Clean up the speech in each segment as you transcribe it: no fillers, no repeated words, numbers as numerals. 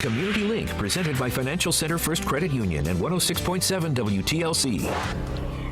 Community Link, presented by Financial Center First Credit Union and 106.7 WTLC.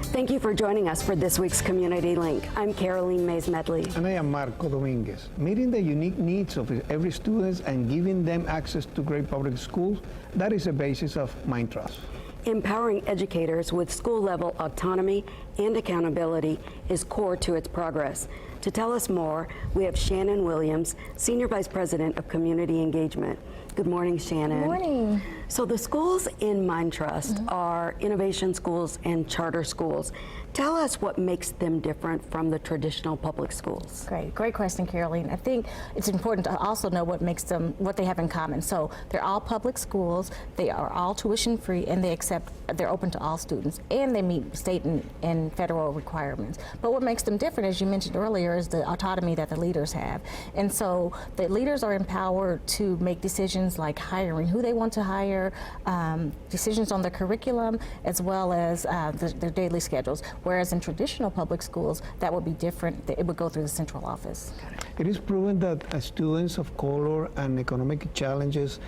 Thank you for joining us for this week's Community Link. I'm Caroline Mays-Medley. And I am Marco Dominguez. Meeting the unique needs of every student and giving them access to great public schools, that is the basis of Mind Trust. Empowering educators with school-level autonomy and accountability is core to its progress. To tell us more, we have Shannon Williams, Senior Vice President of Community Engagement. Good morning, Shannon. Good morning. So the schools in Mind Trust are innovation schools and charter schools. Tell us what makes them different from the traditional public schools. Great question, Caroline. I think it's important to also know what makes them, what they have in common. So they're all public schools, they are all tuition free, and they're open to all students, and they meet state and federal requirements. But what makes them different, as you mentioned earlier, is the autonomy that the leaders have. And so the leaders are empowered to make decisions like hiring who they want to hire, decisions on their curriculum, as well as their daily schedules. Whereas in traditional public schools, that would be different. It would go through the central office. It is proven that students of color and economic challenges,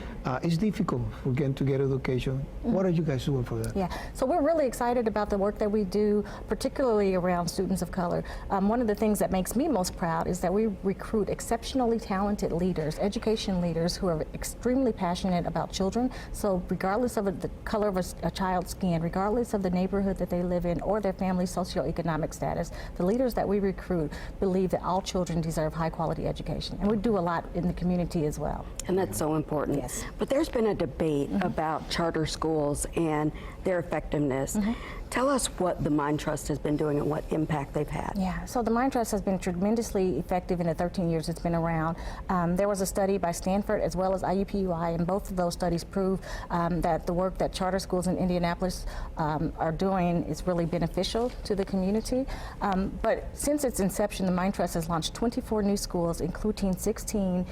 it's difficult for them to get education. What are you guys doing for that? Yeah, so we're really excited about the work that we do, particularly around students of color. One of the things that makes me most proud is that we recruit exceptionally talented leaders, education leaders who are extremely passionate about children. So regardless of the color of a child's skin, regardless of the neighborhood that they live in or their family's socioeconomic status, the leaders that we recruit believe that all children deserve high quality education. And we do a lot in the community as well. And that's so important. Yes. But there's been a debate about charter schools and their effectiveness. Tell us what the Mind Trust has been doing and what impact they've had. Yeah, so the Mind Trust has been tremendously effective in the 13 years it's been around. There was a study by Stanford as well as IUPUI, and both of those studies prove that the work that charter schools in Indianapolis are doing is really beneficial to the community. But since its inception, the Mind Trust has launched 24 new schools, including 16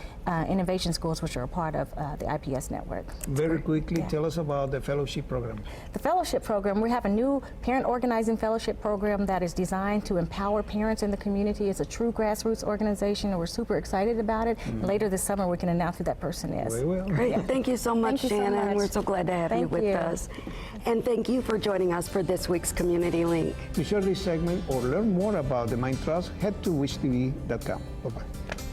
innovation schools, which are a part of the IPS network. Very quickly, tell us about the fellowship program. The fellowship program, we have a new parent organizing fellowship program that is designed to empower parents in the community. It's a true grassroots organization, and we're super excited about it. Later this summer, we can announce who that person is. Very well. Great. Thank you so much, Thank you so Shannon. much. We're so glad to have you with us. And thank you for joining us for this week's Community Link. To share this segment or learn more about the Mind Trust, head to wishtv.com. Bye-bye.